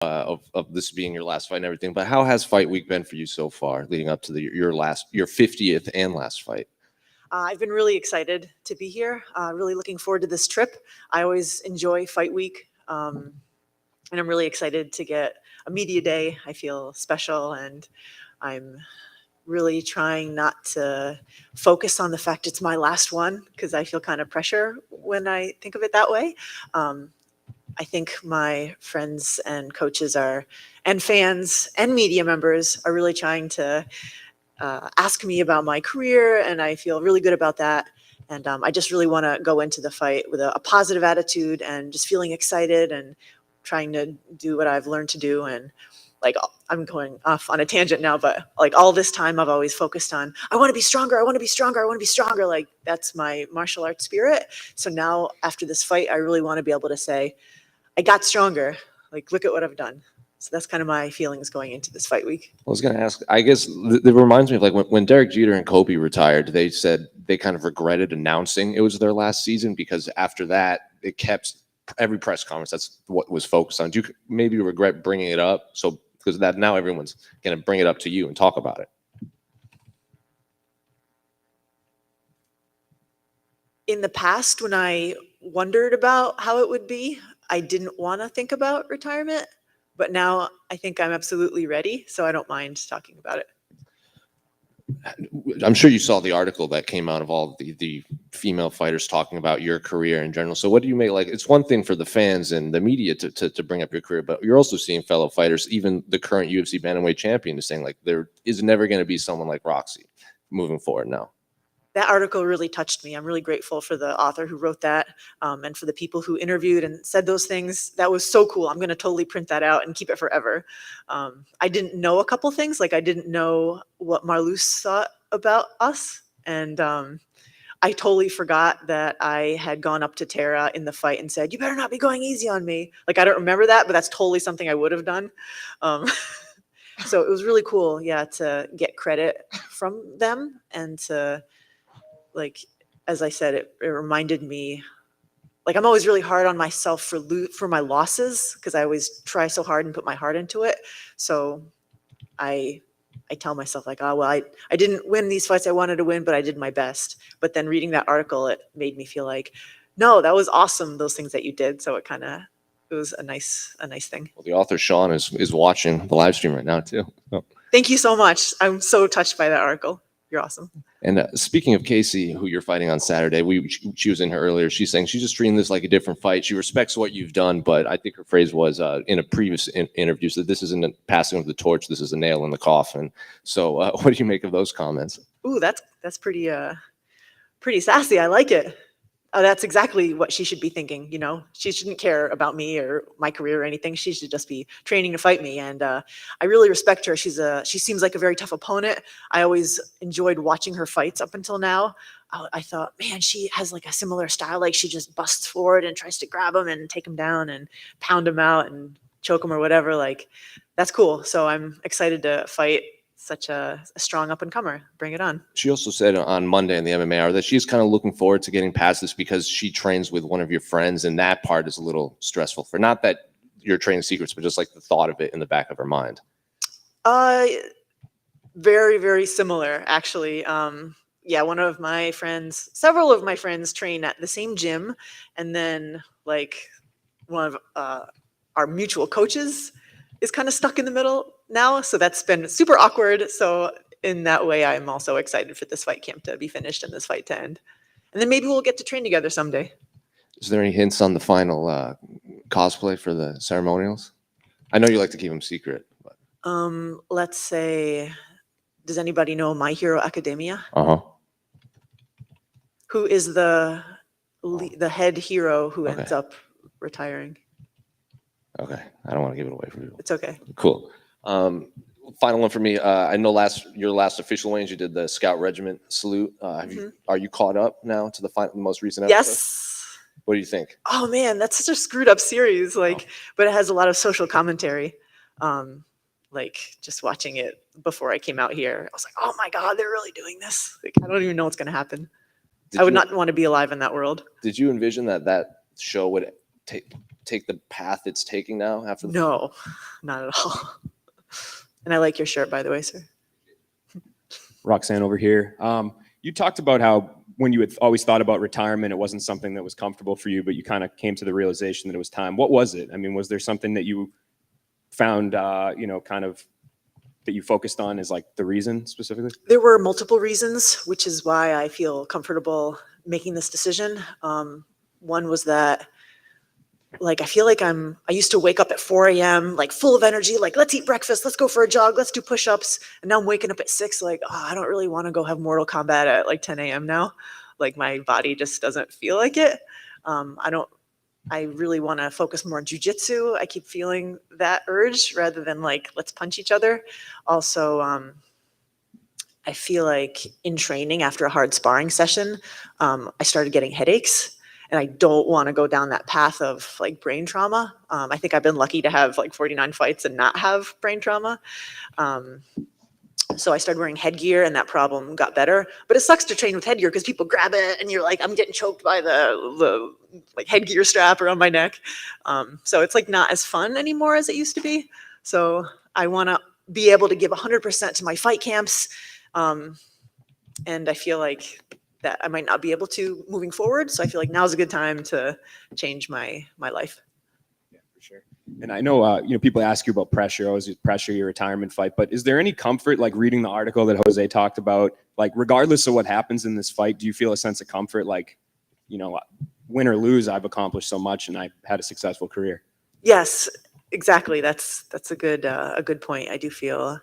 of this being your last fight and everything, but how has fight week been for you so far, leading up to your 50th and last fight? I've been really excited to be here. Really looking forward to this trip. I always enjoy fight week, and I'm really excited to get a media day. I feel special, and I'm really trying not to focus on the fact it's my last one, because I feel kind of pressure when I think of it that way. I think my friends and coaches and fans and media members are really trying to ask me about my career, and I feel really good about that. And I just really want to go into the fight with a positive attitude and just feeling excited and trying to do what I've learned to do. And like, I'm going off on a tangent now, but like all this time I've always focused on, I want to be stronger. I want to be stronger. I want to be stronger. Like that's my martial arts spirit. So now after this fight, I really want to be able to say, I got stronger. Like, look at what I've done. So that's kind of my feelings going into this fight week. I was going to ask, I guess it reminds me of like when Derek Jeter and Kobe retired, they said they kind of regretted announcing it was their last season, because after that, it kept every press conference. That's what was focused on. Do you maybe regret bringing it up? So, because that now everyone's going to bring it up to you and talk about it. In the past, when I wondered about how it would be, I didn't want to think about retirement. But now I think I'm absolutely ready, so I don't mind talking about it. I'm sure you saw the article that came out of all the female fighters talking about your career in general. So what do you make? Like, it's one thing for the fans and the media to bring up your career, but you're also seeing fellow fighters, even the current UFC bantamweight champion, is saying like there is never going to be someone like Roxy moving forward now. That article really touched me. I'm really grateful for the author who wrote that, and for the people who interviewed and said those things. That was so cool. I'm going to totally print that out and keep it forever. I didn't know a couple things. Like I didn't know what Marloes thought about us. And I totally forgot that I had gone up to Tara in the fight and said, you better not be going easy on me. Like, I don't remember that, but that's totally something I would have done. So it was really cool, yeah, to get credit from them and to, like, as I said, it reminded me, like, I'm always really hard on myself for my losses, because I always try so hard and put my heart into it. So I tell myself like, oh, well, I didn't win these fights I wanted to win, but I did my best. But then reading that article, it made me feel like, no, that was awesome, those things that you did. So it was a nice thing. Well, the author Sean is watching the live stream right now too. So. Thank you so much. I'm so touched by that article. You're awesome. And speaking of Casey, who you're fighting on Saturday, she was in here earlier. She's saying she's just treating this like a different fight. She respects what you've done, but I think her phrase was in a previous interview, so this isn't a passing of the torch. This is a nail in the coffin. So what do you make of those comments? Ooh, that's pretty sassy. I like it. Oh, that's exactly what she should be thinking. You know, she shouldn't care about me or my career or anything. She should just be training to fight me. And I really respect her. She seems like a very tough opponent. I always enjoyed watching her fights up until now. I thought, man, she has like a similar style. Like she just busts forward and tries to grab him and take him down and pound him out and choke him or whatever. Like, that's cool. So I'm excited to fight such a strong up-and-comer. Bring it on. She also said on Monday in the MMA Hour that she's kind of looking forward to getting past this, because she trains with one of your friends, and that part is a little stressful for, not that you're training secrets, but just like the thought of it in the back of her mind. Very, very similar, actually. Yeah, several of my friends train at the same gym, and then like one of our mutual coaches is kind of stuck in the middle now. So that's been super awkward. So in that way, I'm also excited for this fight camp to be finished and this fight to end. And then maybe we'll get to train together someday. Is there any hints on the final cosplay for the ceremonials? I know you like to keep them secret. But. Let's say, does anybody know My Hero Academia? Uh-huh. Who is the head hero who ends up retiring? Okay, I don't want to give it away for you. It's okay. Cool. Final one for me. I know your last official weigh-ins, you did the Scout Regiment salute. Are you caught up now to the most recent episode? Yes. What do you think? Oh man, that's such a screwed up series. Like, but it has a lot of social commentary. Like just watching it before I came out here, I was like, oh my God, they're really doing this. Like, I don't even know what's going to happen. I would not want to be alive in that world. Did you envision that show would take the path it's taking now after the No, not at all. And I like your shirt, by the way, sir. Roxanne over here. You talked about how when you had always thought about retirement, it wasn't something that was comfortable for you, but you kind of came to the realization that it was time. What was it? I mean, was there something that you found, kind of that you focused on as like the reason specifically? There were multiple reasons, which is why I feel comfortable making this decision. One was that, like, I feel like I used to wake up at 4 a.m., like full of energy, like, let's eat breakfast, let's go for a jog, let's do push-ups. And now I'm waking up at 6, like, oh, I don't really want to go have Mortal Kombat at like 10 a.m. now. Like, my body just doesn't feel like it. I really want to focus more on jujitsu. I keep feeling that urge rather than like, let's punch each other. Also, I feel like in training after a hard sparring session, I started getting headaches. And I don't want to go down that path of like brain trauma. I think I've been lucky to have like 49 fights and not have brain trauma. So I started wearing headgear and that problem got better. But it sucks to train with headgear because people grab it and you're like, I'm getting choked by the like headgear strap around my neck. So it's like not as fun anymore as it used to be. So I want to be able to give 100% to my fight camps. And I feel like that I might not be able to moving forward. So I feel like now's a good time to change my life. Yeah, for sure. And I know, people ask you about pressure, always pressure your retirement fight, but is there any comfort, like reading the article that Jose talked about, like regardless of what happens in this fight, do you feel a sense of comfort? Like, win or lose, I've accomplished so much and I had a successful career. Yes, exactly. That's a good point. I do feel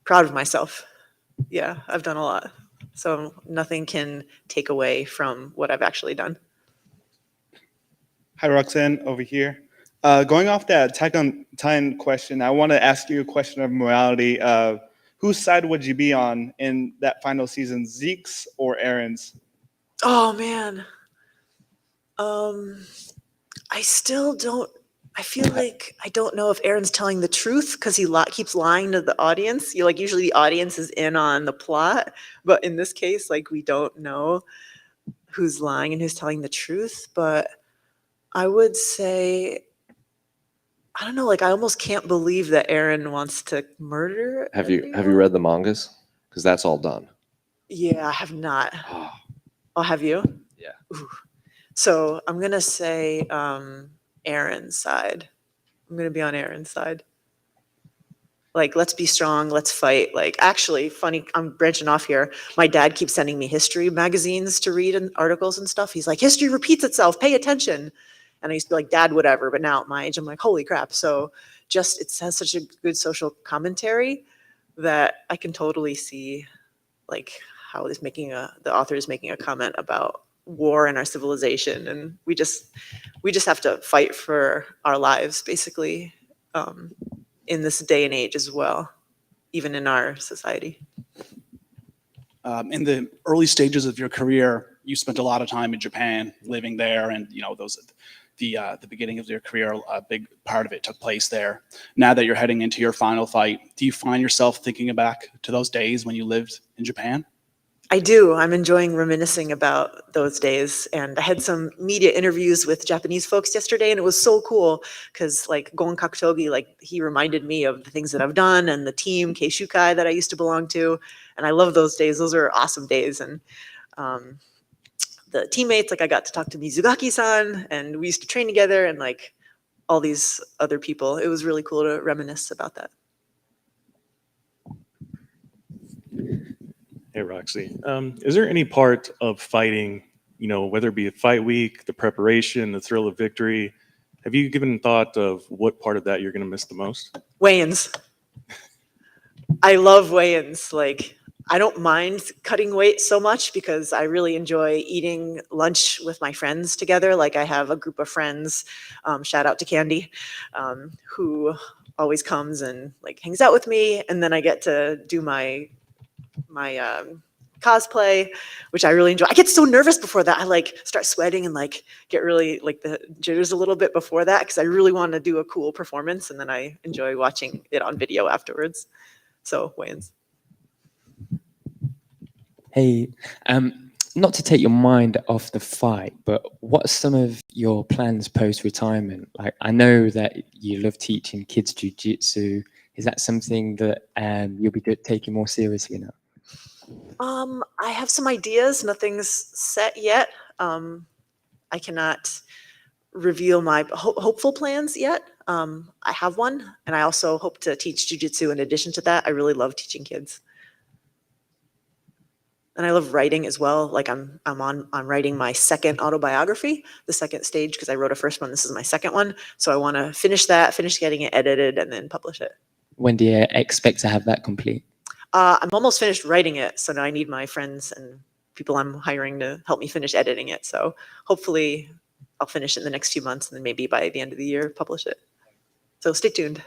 proud of myself. Yeah, I've done a lot. So nothing can take away from what I've actually done. Hi, Roxanne, over here. Going off that Attack on Titan question, I want to ask you a question of morality. Whose side would you be on in that final season, Zeke's or Aaron's? Oh man. I still don't. I feel like I don't know if Aaron's telling the truth because he keeps lying to the audience. Usually the audience is in on the plot, but in this case, like we don't know who's lying and who's telling the truth. But I would say, I don't know. Like I almost can't believe that Aaron wants to murder. Have you read the mangas? Because that's all done. Yeah, I have not. Oh, have you? Yeah. Ooh. So I'm gonna say Aaron's side. I'm gonna be on Aaron's side. Like, let's be strong, let's fight. Like, actually, funny, I'm branching off here. My dad keeps sending me history magazines to read and articles and stuff. He's like, history repeats itself, pay attention. And I used to be like, Dad, whatever. But now at my age, I'm like, holy crap. So just, it has such a good social commentary that I can totally see like how the author is making a comment about war and our civilization. And we just have to fight for our lives, basically. In this day and age as well, even in our society. In the early stages of your career, you spent a lot of time in Japan, living there, and the beginning of your career, a big part of it took place there. Now that you're heading into your final fight, do you find yourself thinking back to those days when you lived in Japan? I do. I'm enjoying reminiscing about those days. And I had some media interviews with Japanese folks yesterday, and it was so cool because like Gon Kakutogi, like he reminded me of the things that I've done and the team Keishukai that I used to belong to. And I love those days. Those are awesome days. And the teammates, like I got to talk to Mizugaki-san and we used to train together and like all these other people. It was really cool to reminisce about that. Hey, Roxy. Is there any part of fighting, whether it be a fight week, the preparation, the thrill of victory, have you given thought of what part of that you're going to miss the most? Weigh-ins. I love weigh-ins. Like, I don't mind cutting weight so much because I really enjoy eating lunch with my friends together. Like, I have a group of friends, shout out to Candy, who always comes and like hangs out with me. And then I get to do my cosplay, which I really enjoy. I get so nervous before that. I like start sweating and like get really like the jitters a little bit before that because I really want to do a cool performance, and then I enjoy watching it on video afterwards. So weigh-ins. Hey, not to take your mind off the fight, but what's some of your plans post-retirement? Like, I know that you love teaching kids jiu-jitsu. Is that something that you'll be taking more seriously now? I have some ideas. Nothing's set yet. I cannot reveal my hopeful plans yet. I have one, and I also hope to teach jujitsu in addition to that. I really love teaching kids. And I love writing as well. Like I'm writing my second autobiography, the second stage, because I wrote a first one. This is my second one. So I want to finish that, finish getting it edited, and then publish it. When do you expect to have that complete? I'm almost finished writing it. So now I need my friends and people I'm hiring to help me finish editing it. So hopefully I'll finish it in the next few months, and then maybe by the end of the year, publish it. So stay tuned.